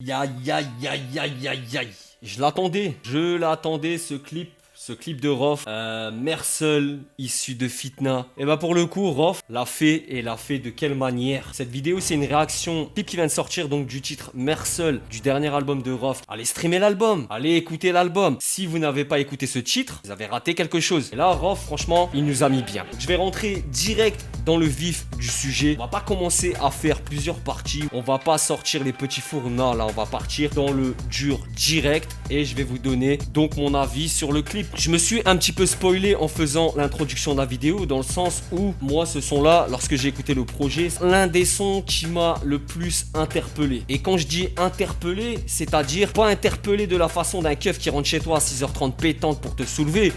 Aïe, aïe, aïe, aïe, aïe, aïe. Je l'attendais ce clip de Rof, Mersel, issu de Fitna. Et bah pour le coup, Rof l'a fait et l'a fait de quelle manière? Cette vidéo, c'est une réaction, clip qui vient de sortir donc du titre Mersel, du dernier album de Rof. Allez streamer l'album, allez écouter l'album. Si vous n'avez pas écouté ce titre, vous avez raté quelque chose. Et là, Rof, franchement, il nous a mis bien. Je vais rentrer direct dans le vif du sujet. On va pas commencer à faire plusieurs parties. On va pas sortir les petits fours. Non, là, on va partir dans le dur direct et je vais vous donner donc mon avis sur le clip. Je me suis un petit peu spoilé en faisant l'introduction de la vidéo dans le sens où moi, ce son-là, lorsque j'ai écouté le projet, c'est l'un des sons qui m'a le plus interpellé. Et quand je dis interpellé, c'est-à-dire pas interpellé de la façon d'un keuf qui rentre chez toi à 6h30 pétante pour te soulever.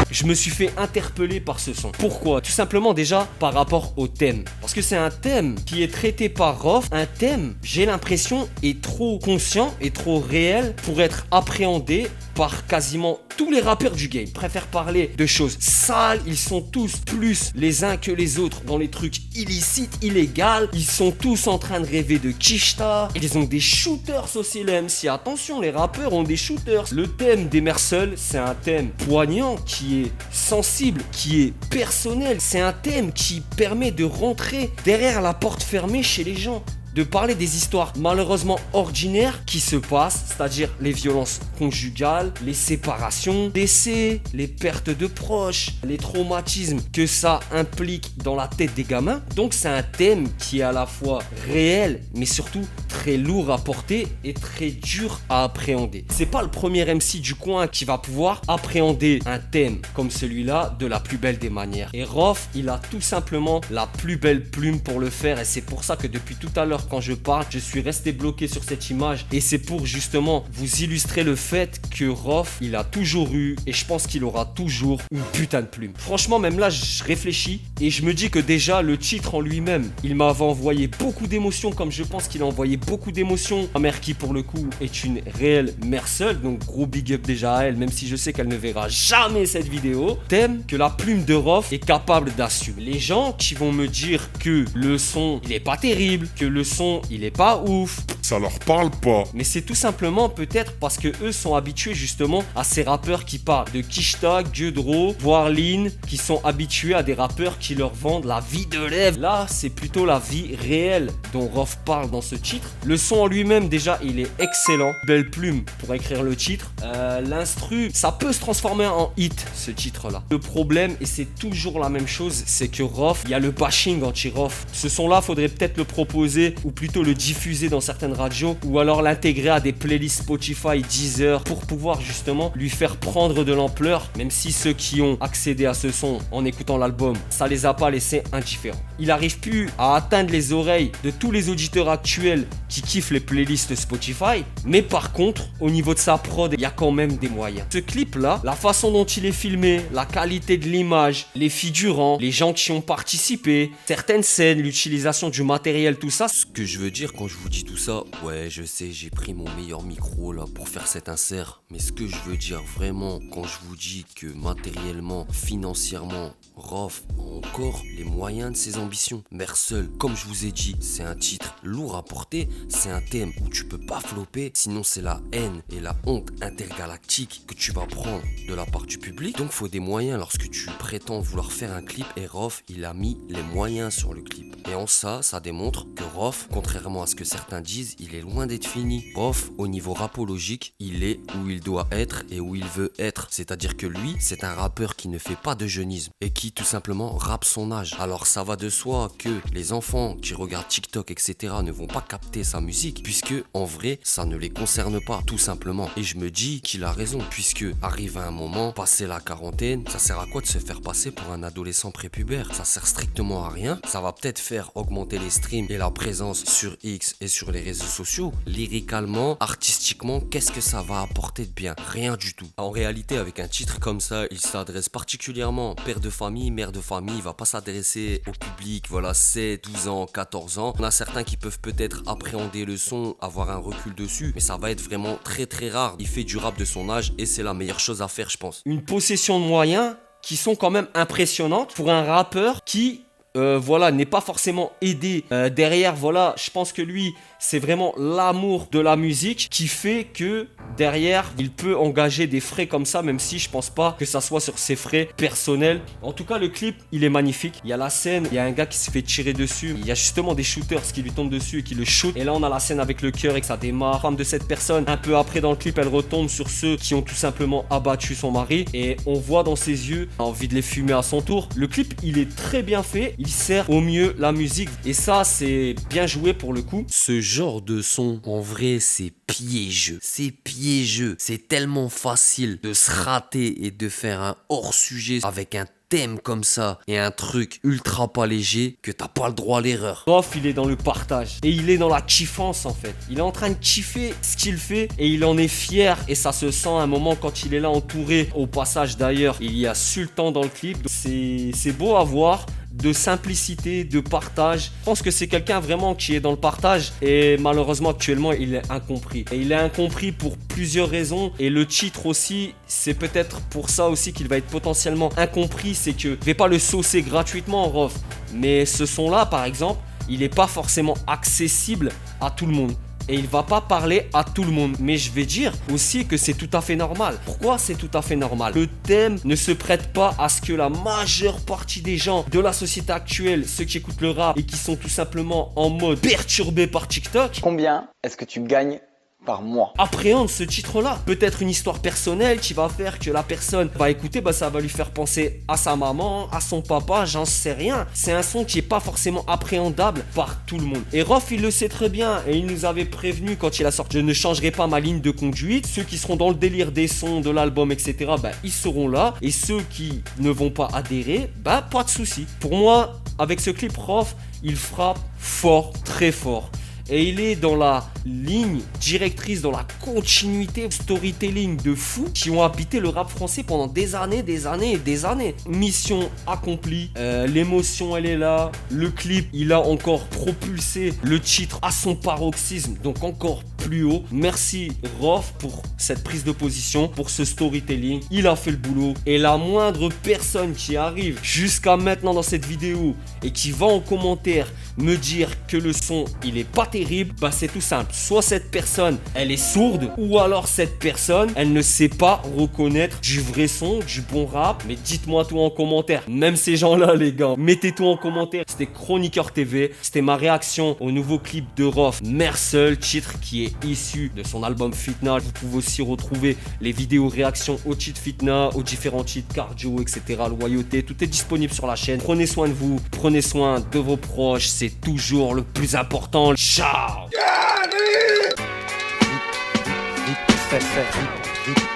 Je me suis fait interpeller par ce son. Pourquoi? Tout simplement déjà par rapport au thème. Parce que c'est un thème qui est traité par Rof. Un thème, j'ai l'impression, est trop conscient et trop réel pour être appréhendé par quasiment tous les rappeurs du game. Ils préfèrent parler de choses sales. Ils sont tous plus les uns que les autres dans les trucs illicites, illégaux. Ils sont tous en train de rêver de Kishta. Ils ont des shooters aussi, les MC. Attention, les rappeurs ont des shooters. Le thème des Mersel, c'est un thème poignant, qui est sensible, qui est personnel. C'est un thème qui permet de rentrer derrière la porte fermée chez les gens, de parler des histoires malheureusement ordinaires qui se passent, c'est-à-dire les violences conjugales, les séparations, décès, les pertes de proches, les traumatismes que ça implique dans la tête des gamins. Donc c'est un thème qui est à la fois réel, mais surtout très lourd à porter et très dur à appréhender. C'est pas le premier MC du coin qui va pouvoir appréhender un thème comme celui-là de la plus belle des manières. Et Rof, il a tout simplement la plus belle plume pour le faire, et c'est pour ça que depuis tout à l'heure, quand je parle, je suis resté bloqué sur cette image, et c'est pour justement vous illustrer le fait que Rof, il a toujours eu, et je pense qu'il aura toujours, une putain de plume. Franchement, même là, je réfléchis et je me dis que déjà le titre en lui-même, il m'avait envoyé beaucoup d'émotions, comme je pense qu'il a envoyé beaucoup d'émotions à Mère qui pour le coup est une réelle Mersel, donc gros big up déjà à elle, même si je sais qu'elle ne verra jamais cette vidéo. Thème que la plume de Rof est capable d'assumer. Les gens qui vont me dire que le son, il est pas terrible, que le son, il est pas ouf, ça leur parle pas. mais c'est tout simplement peut-être parce que eux sont habitués justement à ces rappeurs qui parlent de Kishta, Gueudreau, voire Lin, qui sont habitués à des rappeurs qui leur vendent la vie de rêve. Là, c'est plutôt la vie réelle dont Rof parle dans ce titre. Le son en lui-même, déjà, il est excellent. Belle plume pour écrire le titre. L'instru, ça peut se transformer en hit, ce titre-là. Le problème, et c'est toujours la même chose, c'est que Rof, il y a le bashing anti-Rof. Ce son-là, faudrait peut-être le proposer, ou plutôt le diffuser dans certaines radios, ou alors l'intégrer à des playlists Spotify, Deezer, pour pouvoir justement lui faire prendre de l'ampleur, même si ceux qui ont accédé à ce son en écoutant l'album, ça les a pas laissés indifférents. Il arrive plus à atteindre les oreilles de tous les auditeurs actuels qui kiffent les playlists Spotify, mais par contre, au niveau de sa prod, il y a quand même des moyens. Ce clip-là, la façon dont il est filmé, la qualité de l'image, les figurants, les gens qui ont participé, certaines scènes, l'utilisation du matériel, tout ça. Ce que je veux dire quand je vous dis tout ça, ouais, je sais, j'ai pris mon meilleur micro là pour faire cet insert, mais ce que je veux dire vraiment quand je vous dis que matériellement, financièrement, Rof a encore les moyens de ses ambitions. Mersel, comme je vous ai dit, c'est un titre lourd à porter, c'est un thème où tu peux pas flopper, sinon c'est la haine et la honte intergalactique que tu vas prendre de la part du public. Donc faut des moyens lorsque tu prétends vouloir faire un clip, et Rof, il a mis les moyens sur le clip. Et en ça démontre que Rof, contrairement à ce que certains disent, il est loin d'être fini. Rof, au niveau rapologique, il est où il doit être et où il veut être. C'est-à-dire que lui, c'est un rappeur qui ne fait pas de jeunisme et qui tout simplement rappe son âge. Alors ça va de soi que les enfants qui regardent TikTok, etc. ne vont pas capter sa musique, puisque en vrai, ça ne les concerne pas, tout simplement. Et je me dis qu'il a raison, puisque arrive à un moment, passer la quarantaine, ça sert à quoi de se faire passer pour un adolescent prépubère? Ça sert strictement à rien. Ça va peut-être faire augmenter les streams et la présence sur X et sur les réseaux sociaux. Lyricalement, artistiquement, qu'est-ce que ça va apporter de bien? Rien du tout. En réalité, avec un titre comme ça, il s'adresse particulièrement père de famille, mère de famille. Il va pas s'adresser au public, voilà, 7, 12 ans, 14 ans. On a certains qui peuvent peut-être appréhender le son, avoir un recul dessus, mais ça va être vraiment très très rare. Il fait du rap de son âge et c'est la meilleure chose à faire, je pense. Une possession de moyens qui sont quand même impressionnantes pour un rappeur qui voilà, n'est pas forcément aidé derrière, voilà, je pense que lui, c'est vraiment l'amour de la musique qui fait que derrière, il peut engager des frais comme ça, même si je pense pas que ça soit sur ses frais personnels. En tout cas, le clip, il est magnifique. Il y a la scène, il y a un gars qui se fait tirer dessus. Il y a justement des shooters qui lui tombent dessus et qui le shootent. Et là, on a la scène avec le cœur et que ça démarre. La femme de cette personne, un peu après dans le clip, elle retombe sur ceux qui ont tout simplement abattu son mari. Et on voit dans ses yeux, envie de les fumer à son tour. Le clip, il est très bien fait. Il sert au mieux la musique. Et ça, c'est bien joué pour le coup. Ce genre de son, en vrai, c'est piégeux. C'est piégeux. C'est tellement facile de se rater et de faire un hors-sujet avec un thème comme ça et un truc ultra pas léger que t'as pas le droit à l'erreur. Rof, il est dans le partage et il est dans la kiffance en fait. Il est en train de kiffer ce qu'il fait et il en est fier et ça se sent à un moment quand il est là entouré. Au passage d'ailleurs, il y a Sultan dans le clip. C'est beau à voir. De simplicité, de partage. Je pense que c'est quelqu'un vraiment qui est dans le partage et malheureusement actuellement il est incompris. Et il est incompris pour plusieurs raisons et le titre aussi, c'est peut-être pour ça aussi qu'il va être potentiellement incompris. C'est que je vais pas le saucer gratuitement Rof, mais ce son là par exemple, il n'est pas forcément accessible à tout le monde. Et il va pas parler à tout le monde. Mais je vais dire aussi que c'est tout à fait normal. Pourquoi c'est tout à fait normal? Le thème ne se prête pas à ce que la majeure partie des gens de la société actuelle, ceux qui écoutent le rap et qui sont tout simplement en mode perturbés par TikTok, combien est-ce que tu gagnes par mois? Appréhende ce titre-là. Peut-être une histoire personnelle qui va faire que la personne va écouter, ça va lui faire penser à sa maman, à son papa, j'en sais rien. C'est un son qui est pas forcément appréhendable par tout le monde. Et Rof, il le sait très bien et il nous avait prévenu quand il a sorti: je ne changerai pas ma ligne de conduite. Ceux qui seront dans le délire des sons, de l'album, etc., ils seront là. Et ceux qui ne vont pas adhérer, pas de souci. Pour moi, avec ce clip, Rof, il frappe fort, très fort. Et il est dans la ligne directrice, dans la continuité storytelling de fous qui ont habité le rap français pendant des années et des années. Mission accomplie, l'émotion elle est là, le clip il a encore propulsé le titre à son paroxysme, donc encore plus haut. Merci Rof pour cette prise de position, pour ce storytelling, il a fait le boulot. Et la moindre personne qui arrive jusqu'à maintenant dans cette vidéo et qui va en commentaire me dire que le son il est pas terrible, c'est tout simple. Soit cette personne elle est sourde, ou alors cette personne elle ne sait pas reconnaître du vrai son, du bon rap. Mais dites-moi tout en commentaire. Même ces gens là les gars, mettez tout en commentaire. C'était Chroniqueur TV, c'était ma réaction au nouveau clip de Rof, Merseul, titre qui est issu de son album Fitna. Vous pouvez aussi retrouver les vidéos réactions au titre Fitna, aux différents titres Cardio, etc., Loyauté. Tout est disponible sur la chaîne. Prenez soin de vous, prenez soin de vos proches, c'est toujours le plus important. Ciao. Vite, vite, vite, vite, vite.